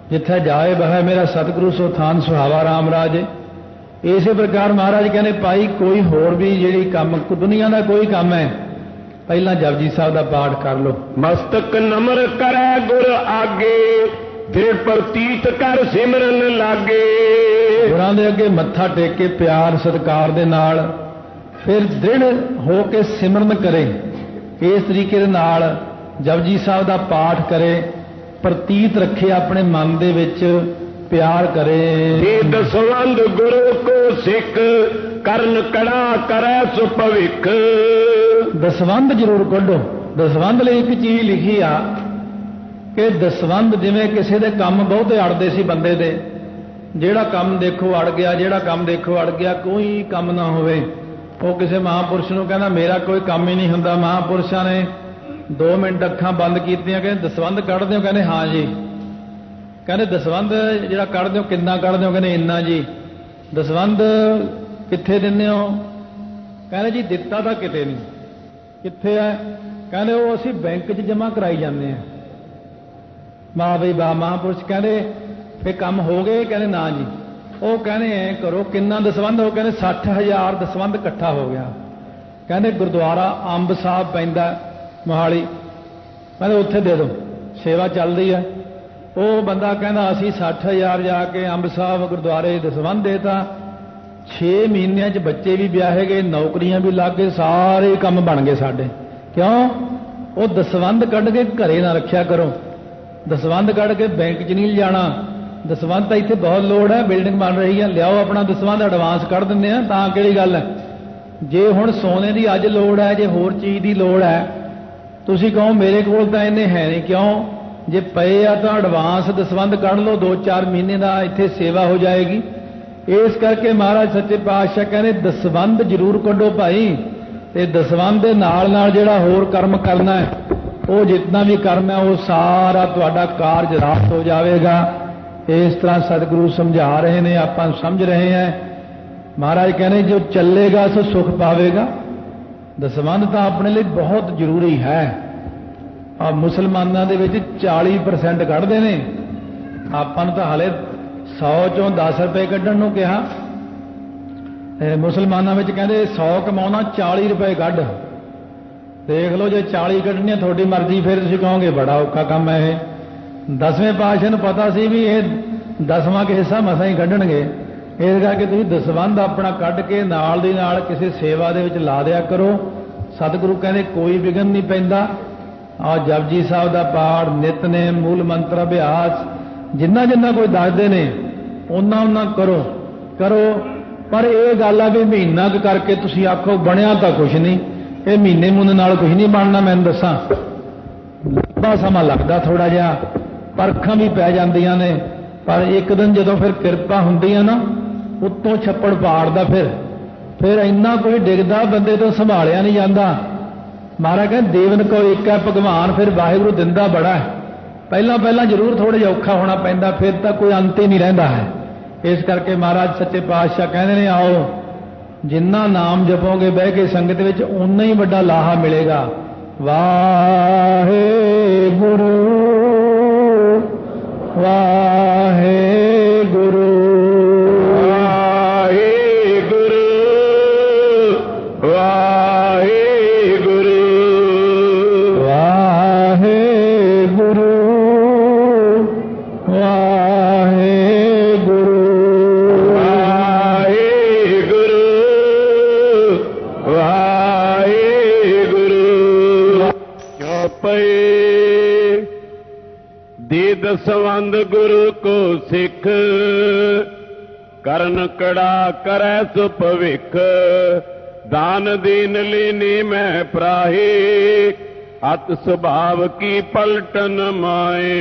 ਜਿੱਥੇ ਜਾਏ ਬਹਿ ਮੇਰਾ ਸਤਿਗੁਰੂ ਸੋ ਥਾਨ ਸੁਹਾਵਾ ਰਾਮ ਰਾਜੇ। ਇਸੇ ਪ੍ਰਕਾਰ ਮਹਾਰਾਜ ਕਹਿੰਦੇ ਭਾਈ ਕੋਈ ਹੋਰ ਵੀ ਜਿਹੜੀ ਕੰਮ ਦੁਨੀਆ ਦਾ ਕੋਈ ਕੰਮ ਹੈ, ਪਹਿਲਾਂ ਜਪਜੀ ਸਾਹਿਬ ਦਾ ਪਾਠ ਕਰ ਲਓ। मस्तक नमर करै गुर आगे फिर प्रतीत कर सिमरन लागे। ਗੁਰਾਂ ਦੇ ਅੱਗੇ ਮੱਥਾ ਟੇਕ ਕੇ ਪਿਆਰ ਸਤਿਕਾਰ ਦੇ ਨਾਲ ਫਿਰ ਦ੍ਰਿੜ ਹੋ ਕੇ ਸਿਮਰਨ ਕਰੇ। ਇਸ ਤਰੀਕੇ ਦੇ ਨਾਲ ਜਪਜੀ ਸਾਹਿਬ ਦਾ ਪਾਠ ਕਰੇ, ਪ੍ਰਤੀਤ ਰੱਖੇ ਆਪਣੇ ਮਨ ਦੇ ਵਿੱਚ, ਪਿਆਰ ਕਰੇ। ਦਸਵੰਦ ਗੁਰੂ ਕੋ ਸਿੱਖ ਕਰਨ ਕੜਾ ਕਰੈ ਸੁ ਭਵਿੱਖ। ਦਸਵੰਦ ਜ਼ਰੂਰ ਕੱਢੋ। ਦਸਵੰਦ ਲਈ ਇੱਕ ਚੀਜ਼ ਲਿਖੀ ਆ ਕਿ ਦਸਵੰਦ, ਜਿਵੇਂ ਕਿਸੇ ਦੇ ਕੰਮ ਬਹੁਤੇ ਅੜਦੇ ਸੀ ਬੰਦੇ ਦੇ, ਜਿਹੜਾ ਕੰਮ ਦੇਖੋ ਅੜ ਗਿਆ, ਜਿਹੜਾ ਕੰਮ ਦੇਖੋ ਅੜ ਗਿਆ, ਕੋਈ ਕੰਮ ਨਾ ਹੋਵੇ। ਉਹ ਕਿਸੇ ਮਹਾਂਪੁਰਸ਼ ਨੂੰ ਕਹਿੰਦਾ ਮੇਰਾ ਕੋਈ ਕੰਮ ਹੀ ਨਹੀਂ ਹੁੰਦਾ। ਮਹਾਂਪੁਰਸ਼ਾਂ ਨੇ 2 ਮਿੰਟ ਅੱਖਾਂ ਬੰਦ ਕੀਤੀਆਂ, ਕਹਿੰਦੇ ਦਸਵੰਦ ਕੱਢਦੇ ਹੋ? ਕਹਿੰਦੇ ਹਾਂ ਜੀ। ਕਹਿੰਦੇ ਦਸਵੰਦ ਜਿਹੜਾ ਕੱਢਦੇ ਹੋ ਕਿੰਨਾ ਕੱਢਦੇ ਹੋ? ਕਹਿੰਦੇ ਇੰਨਾ ਜੀ। ਦਸਵੰਦ ਕਿੱਥੇ ਦਿੰਦੇ ਹੋ? ਕਹਿੰਦੇ ਜੀ ਦਿੱਤਾ ਤਾਂ ਕਿਤੇ ਨਹੀਂ। ਕਿੱਥੇ ਹੈ? ਕਹਿੰਦੇ ਉਹ ਅਸੀਂ ਬੈਂਕ 'ਚ ਜਮ੍ਹਾਂ ਕਰਾਈ ਜਾਂਦੇ ਹਾਂ। ਵਾਹ ਬਈ ਵਾਹ। ਮਹਾਂਪੁਰਸ਼ ਕਹਿੰਦੇ ਫੇ ਕੰਮ ਹੋ ਗਏ? ਕਹਿੰਦੇ ਨਾ ਜੀ। ਉਹ ਕਹਿੰਦੇ ਐ ਕਰੋ, ਕਿੰਨਾ ਦਸਵੰਦ ਹੋ? ਕਹਿੰਦੇ 60,000 ਦਸਵੰਦ ਇਕੱਠਾ ਹੋ ਗਿਆ। ਕਹਿੰਦੇ ਗੁਰਦੁਆਰਾ ਅੰਬ ਸਾਹਿਬ ਪੈਂਦਾ ਮੋਹਾਲੀ, ਕਹਿੰਦੇ ਉੱਥੇ ਦੇ ਦਿਓ, ਸੇਵਾ ਚੱਲਦੀ ਹੈ। ਉਹ ਬੰਦਾ ਕਹਿੰਦਾ ਅਸੀਂ 60,000 ਜਾ ਕੇ ਅੰਬ ਸਾਹਿਬ ਗੁਰਦੁਆਰੇ ਦਸਵੰਦ ਦੇਤਾ। 6 ਮਹੀਨਿਆਂ 'ਚ ਬੱਚੇ ਵੀ ਵਿਆਹੇ ਗਏ, ਨੌਕਰੀਆਂ ਵੀ ਲੱਗ ਗਏ, ਸਾਰੇ ਕੰਮ ਬਣ ਗਏ ਸਾਡੇ। ਕਿਉਂ? ਉਹ ਦਸਵੰਦ ਕੱਢ ਕੇ ਘਰੇ ਨਾ ਰੱਖਿਆ ਕਰੋ। ਦਸਵੰਦ ਕੱਢ ਕੇ ਬੈਂਕ 'ਚ ਨਹੀਂ ਲਿਜਾਣਾ। ਦਸਵੰਦ ਤਾਂ ਇੱਥੇ ਬਹੁਤ ਲੋੜ ਹੈ, ਬਿਲਡਿੰਗ ਬਣ ਰਹੀ ਹੈ, ਲਿਆਓ ਆਪਣਾ ਦਸਵੰਦ, ਐਡਵਾਂਸ ਕੱਢ ਦਿੰਦੇ ਆ, ਤਾਂ ਕਿਹੜੀ ਗੱਲ ਹੈ। ਜੇ ਹੁਣ ਸੋਨੇ ਦੀ ਅੱਜ ਲੋੜ ਹੈ, ਜੇ ਹੋਰ ਚੀਜ਼ ਦੀ ਲੋੜ ਹੈ, ਤੁਸੀਂ ਕਹੋ ਮੇਰੇ ਕੋਲ ਤਾਂ ਇੰਨੇ ਹੈ ਨਹੀਂ। ਕਿਉਂ? ਜੇ ਪਏ ਆ ਤਾਂ ਐਡਵਾਂਸ ਦਸਵੰਦ ਕੱਢ ਲਓ, 2-4 ਮਹੀਨੇ ਦਾ ਇੱਥੇ ਸੇਵਾ ਹੋ ਜਾਏਗੀ। ਇਸ ਕਰਕੇ ਮਹਾਰਾਜ ਸੱਚੇ ਪਾਤਸ਼ਾਹ ਕਹਿੰਦੇ ਦਸਵੰਦ ਜ਼ਰੂਰ ਕੱਢੋ ਭਾਈ। ਤੇ ਦਸਵੰਦ ਦੇ ਨਾਲ ਨਾਲ ਜਿਹੜਾ ਹੋਰ ਕਰਮ ਕਰਨਾ ਹੈ, ਉਹ ਜਿੰਨਾ ਵੀ ਕਰਮ ਹੈ ਉਹ ਸਾਰਾ ਤੁਹਾਡਾ ਕਾਰਜ ਰਾਸ ਹੋ ਜਾਵੇਗਾ। ਇਸ ਤਰ੍ਹਾਂ ਸਤਿਗੁਰੂ ਸਮਝਾ ਰਹੇ ਨੇ, ਆਪਾਂ ਸਮਝ ਰਹੇ ਹਾਂ। ਮਹਾਰਾਜ ਕਹਿੰਦੇ ਜੋ ਚੱਲੇਗਾ ਸੋ ਸੁਖ ਪਾਵੇਗਾ। ਦਸਵੰਦ ਤਾਂ ਆਪਣੇ ਲਈ ਬਹੁਤ ਜ਼ਰੂਰੀ ਹੈ। ਆ ਮੁਸਲਮਾਨਾਂ ਦੇ ਵਿੱਚ 40% ਕੱਢਦੇ ਨੇ, ਆਪਾਂ ਨੂੰ ਤਾਂ ਹਾਲੇ 100 ਚੋਂ 10 ਰੁਪਏ ਕੱਢਣ ਨੂੰ ਕਿਹਾ। ਮੁਸਲਮਾਨਾਂ ਵਿੱਚ ਕਹਿੰਦੇ 100 ਕਮਾਉਣਾ 40 ਰੁਪਏ ਕੱਢ। ਦੇਖ ਲਓ, ਜੇ 40 ਕੱਢਣੀ ਤੁਹਾਡੀ ਮਰਜ਼ੀ, ਫਿਰ ਤੁਸੀਂ ਕਹੋਗੇ ਬੜਾ ਔਖਾ ਕੰਮ ਹੈ ਇਹ। 10ਵੇਂ ਪਾਤਸ਼ਾਹ ਨੂੰ ਪਤਾ ਸੀ ਵੀ ਇਹ 10ਵਾਂ ਕੁ ਹਿੱਸਾ ਮਸਾਂ ਹੀ ਕੱਢਣਗੇ। ਇਸ ਕਰਕੇ ਤੁਸੀਂ ਦਸਵੰਧ ਆਪਣਾ ਕੱਢ ਕੇ ਨਾਲ ਦੀ ਨਾਲ ਕਿਸੇ ਸੇਵਾ ਦੇ ਵਿੱਚ ਲਾ ਦਿਆ ਕਰੋ। ਸਤਿਗੁਰੂ ਕਹਿੰਦੇ ਕੋਈ ਵਿਘਨ ਨਹੀਂ ਪੈਂਦਾ। ਆ ਜਪਜੀ ਸਾਹਿਬ ਦਾ ਪਾਠ, ਨਿਤਨੇਮ, ਮੂਲ ਮੰਤਰ ਅਭਿਆਸ, ਜਿੰਨਾ ਜਿੰਨਾ ਕੋਈ ਦੱਸਦੇ ਨੇ ਉਹਨਾਂ ਕਰੋ। ਪਰ ਇਹ ਗੱਲ ਆ ਵੀ ਮਹੀਨਾ ਕੁ ਕਰਕੇ ਤੁਸੀਂ ਆਖੋ ਬਣਿਆ ਤਾਂ ਕੁਛ ਨਹੀਂ। ਇਹ ਮਹੀਨੇ ਮੂਨੇ ਨਾਲ ਕੁਛ ਨਹੀਂ ਬਣਨਾ। ਮੈਨੂੰ ਦੱਸਾਂ, ਲੰਬਾ ਸਮਾਂ ਲੱਗਦਾ ਥੋੜਾ ਜਿਹਾ, ਪਰਖਾਂ ਵੀ ਪੈ ਜਾਂਦੀਆਂ ਨੇ। ਪਰ ਇੱਕ ਦਿਨ ਜਦੋਂ ਫਿਰ ਕਿਰਪਾ ਹੁੰਦੀ ਆ ਨਾ, ਉੱਤੋਂ ਛੱਪੜ ਪਾੜਦਾ, ਫਿਰ ਇੰਨਾ ਕੋਈ ਡਿੱਗਦਾ ਬੰਦੇ ਤੋਂ ਸੰਭਾਲਿਆ ਨਹੀਂ ਜਾਂਦਾ। ਮਹਾਰਾਜ ਕਹਿੰਦੇ ਦੇਵਨ ਕੋ ਇੱਕ ਹੈ ਭਗਵਾਨ, ਫਿਰ ਵਾਹਿਗੁਰੂ ਦਿੰਦਾ ਬੜਾ ਹੈ। ਪਹਿਲਾਂ ਜ਼ਰੂਰ ਥੋੜਾ ਜਿਹਾ ਔਖਾ ਹੋਣਾ ਪੈਂਦਾ, ਫਿਰ ਤਾਂ ਕੋਈ ਅੰਤ ਹੀ ਨਹੀਂ ਰਹਿੰਦਾ ਹੈ। ਇਸ ਕਰਕੇ ਮਹਾਰਾਜ ਸੱਚੇ ਪਾਤਸ਼ਾਹ ਕਹਿੰਦੇ ਨੇ ਆਓ ਜਿੰਨਾ ਨਾਮ ਜਪੋਗੇ ਬਹਿ ਕੇ ਸੰਗਤ ਵਿੱਚ, ਓਨਾ ਹੀ ਵੱਡਾ ਲਾਹਾ ਮਿਲੇਗਾ। ਵਾਹਿਗੁਰੂ ਵਾਹਿਗੁਰੂ सतगुरु को सिख करन कड़ा करे सो भविख दान दीन लीनी मैं प्राही अत स्वभाव की पलटन माए।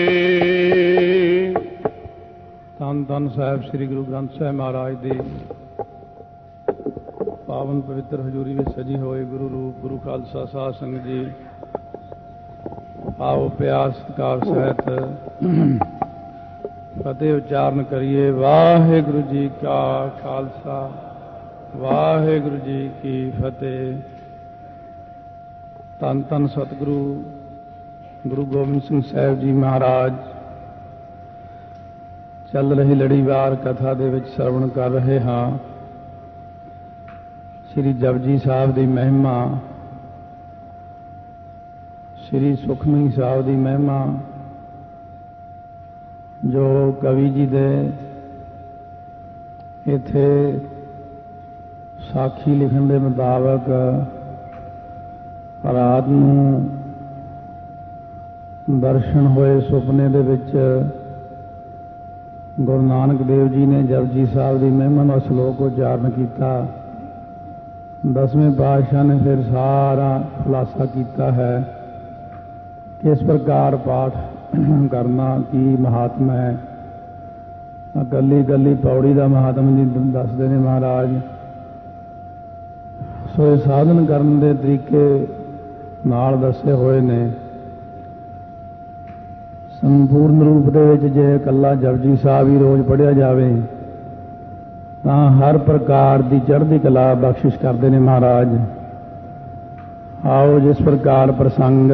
ਧੰਨ ਧੰਨ ਸਾਹਿਬ ਸ੍ਰੀ ਗੁਰੂ ਗ੍ਰੰਥ ਸਾਹਿਬ ਮਹਾਰਾਜ ਦੀ ਪਾਵਨ ਪਵਿੱਤਰ ਹਜ਼ੂਰੀ ਵਿੱਚ ਸਜੀ ਹੋਏ ਗੁਰੂ ਰੂਪ ਗੁਰੂ ਖਾਲਸਾ ਸਾਧ ਸੰਗਤ ਜੀ, ਆਓ ਪਿਆਰ ਸਤਿਕਾਰ ਸਹਿਤ ਫਤਿਹ ਉਚਾਰਨ ਕਰੀਏ। ਵਾਹਿਗੁਰੂ ਜੀ ਕਾ ਖਾਲਸਾ ਵਾਹਿਗੁਰੂ ਜੀ ਕੀ ਫਤਿਹ। ਧੰਨ ਧੰਨ ਸਤਿਗੁਰੂ ਗੁਰੂ ਗੋਬਿੰਦ ਸਿੰਘ ਸਾਹਿਬ ਜੀ ਮਹਾਰਾਜ ਚੱਲ ਰਹੀ ਲੜੀਵਾਰ ਕਥਾ ਦੇ ਵਿੱਚ ਸਰਵਣ ਕਰ ਰਹੇ ਹਾਂ ਸ੍ਰੀ ਜਪਜੀ ਸਾਹਿਬ ਦੀ ਮਹਿਮਾ, ਸ੍ਰੀ ਸੁਖਮਨੀ ਸਾਹਿਬ ਦੀ ਮਹਿਮਾ, ਜੋ ਕਵੀ ਜੀ ਦੇ ਇੱਥੇ ਸਾਖੀ ਲਿਖਣ ਦੇ ਮੁਤਾਬਕ ਰਾਤ ਨੂੰ ਦਰਸ਼ਨ ਹੋਏ ਸੁਪਨੇ ਦੇ ਵਿੱਚ ਗੁਰੂ ਨਾਨਕ ਦੇਵ ਜੀ ਨੇ ਜਪਜੀ ਸਾਹਿਬ ਦੀ ਮਹਿਮਾ ਦਾ ਸ਼ਲੋਕ ਉਚਾਰਨ ਕੀਤਾ। ਦਸਵੇਂ ਪਾਤਸ਼ਾਹ ਨੇ ਫਿਰ ਸਾਰਾ ਖੁਲਾਸਾ ਕੀਤਾ ਹੈ ਕਿਸ ਪ੍ਰਕਾਰ ਪਾਠ ਕਰਨਾ, ਕੀ ਮਹਾਤਮ ਹੈ। ਗੱਲੀ ਗੱਲੀ ਪੌੜੀ ਦਾ ਮਹਾਤਮ ਜੀ ਦੱਸਦੇ ਨੇ ਮਹਾਰਾਜ। ਸੋ ਇਹ ਸਾਧਨ ਕਰਨ ਦੇ ਤਰੀਕੇ ਨਾਲ ਦੱਸੇ ਹੋਏ ਨੇ। ਸੰਪੂਰਨ ਰੂਪ ਦੇ ਵਿੱਚ ਜੇ ਇਕੱਲਾ ਜਪਜੀ ਸਾਹਿਬ ਹੀ ਰੋਜ਼ ਪੜ੍ਹਿਆ ਜਾਵੇ ਤਾਂ ਹਰ ਪ੍ਰਕਾਰ ਦੀ ਚੜ੍ਹਦੀ ਕਲਾ ਬਖਸ਼ਿਸ਼ ਕਰਦੇ ਨੇ ਮਹਾਰਾਜ। ਆਓ ਜਿਸ ਪ੍ਰਕਾਰ ਪ੍ਰਸੰਗ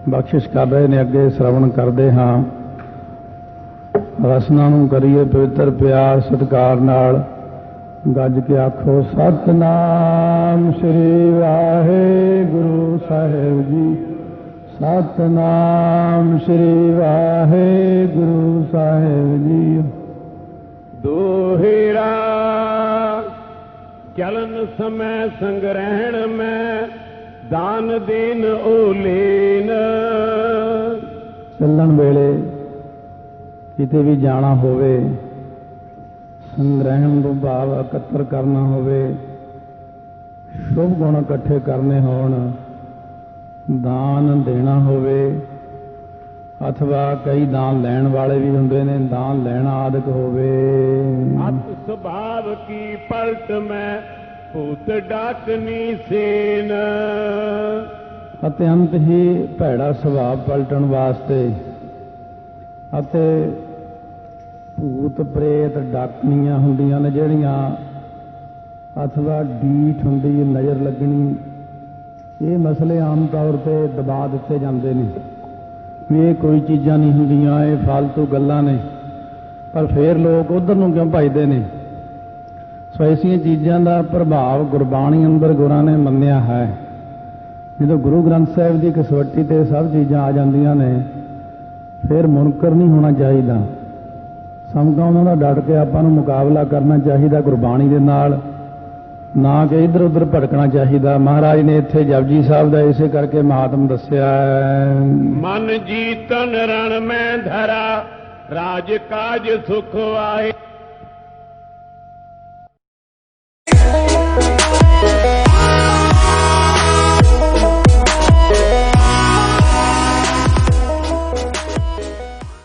ਬਖਸ਼ਿਸ਼ ਕਰ ਰਹੇ ਨੇ ਅੱਗੇ ਸ਼ਰਵਣ ਕਰਦੇ ਹਾਂ। ਰਸਨਾ ਨੂੰ ਕਰੀਏ ਪਵਿੱਤਰ ਪਿਆਰ ਸਤਿਕਾਰ ਨਾਲ। ਗੱਜ ਕੇ ਆਖੋ ਸਤਿਨਾਮ ਸ੍ਰੀ ਵਾਹਿਗੁਰੂ ਸਾਹਿਬ ਜੀ। ਸਤਿਨਾਮ ਸ੍ਰੀ ਵਾਹਿਗੁਰੂ ਸਾਹਿਬ ਜੀ। दोहेरा चलन समय संग्रहण में दान दीन ओलेन। ਚੱਲਣ ਵੇਲੇ ਕਿਤੇ ਵੀ ਜਾਣਾ ਹੋਵੇ, ਸੰਗ੍ਰਹਿਣ ਤੋਂ ਭਾਵ ਇਕੱਤਰ ਕਰਨਾ ਹੋਵੇ, ਸ਼ੁਭ ਗੁਣ ਇਕੱਠੇ ਕਰਨੇ ਹੋਣ, ਦਾਨ ਦੇਣਾ ਹੋਵੇ, अथवा कई दान लैण वाले भी होंगे ने, दान लेना आदि होवे। अत स्वभाव की पलट में भूत डाकनी सेन। अत्यंत ही भैड़ा स्वभाव पलटन वास्ते अते भूत प्रेत डाकनियां हुंदियां ने जिहड़ियां, अथवा डीठ हुंदी नज़र लगनी, ये मसले आम तौर पर दबा दिते जांदे ने भी ये कोई चीज़ां नहीं होंदियां, ये फालतू गल्लां ने, पर फिर लोग उधर नूं क्यों भजदे ने। सो ऐसियां चीज़ां दा प्रभाव गुरबाणी अंदर गुरां ने मन्निया है। जो गुरु ग्रंथ साहिब की कसवट्टी ते सब चीज़ां आ जांदियां ने, फिर मुनकर नहीं होना चाहिए, समझो उन्हां दा डट के आपां नूं मुकाबला करना चाहिए गुरबाणी दे नाल, ना कि इधर उधर भटकना चाहिए। महाराज ने इत्थे जपजी साहब का इसे करके महात्म दस्या। मन जीतन रण में धरा राज काज सुख आए।